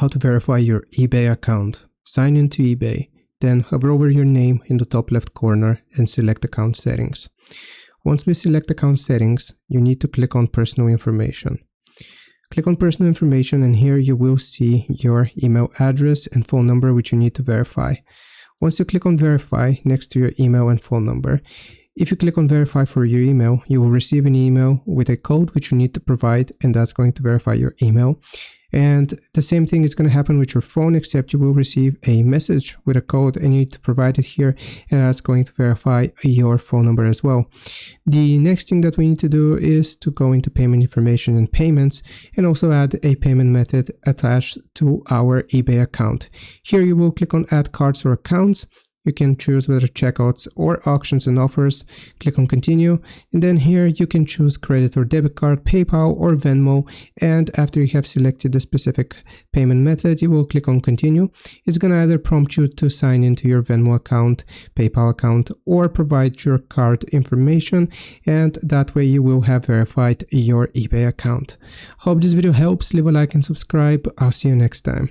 how to verify your eBay account. Sign into eBay, then hover over your name in the top left corner and select account settings. Once we select account settings, you need to click on personal information. Click on personal information and here you will see your email address and phone number which you need to verify. Once you click on verify next to your email and phone number, if you click on verify for your email, you will receive an email with a code which you need to provide, and that's going to verify your email. And the same thing is going to happen with your phone, except you will receive a message with a code and you need to provide it here, and that's going to verify your phone number as well. The next thing that we need to do is to go into payment information and payments and also add a payment method attached to our eBay account. Here you will click on add cards or accounts. You can choose whether checkouts or auctions and offers. Click on continue, and then here you can choose credit or debit card, PayPal or Venmo, and after you have selected the specific payment method, you will click on continue. It's going to either prompt you to sign into your Venmo account, PayPal account, or provide your card information, and that way you will have verified your eBay account. Hope this video helps. Leave a like and subscribe. I'll see you next time.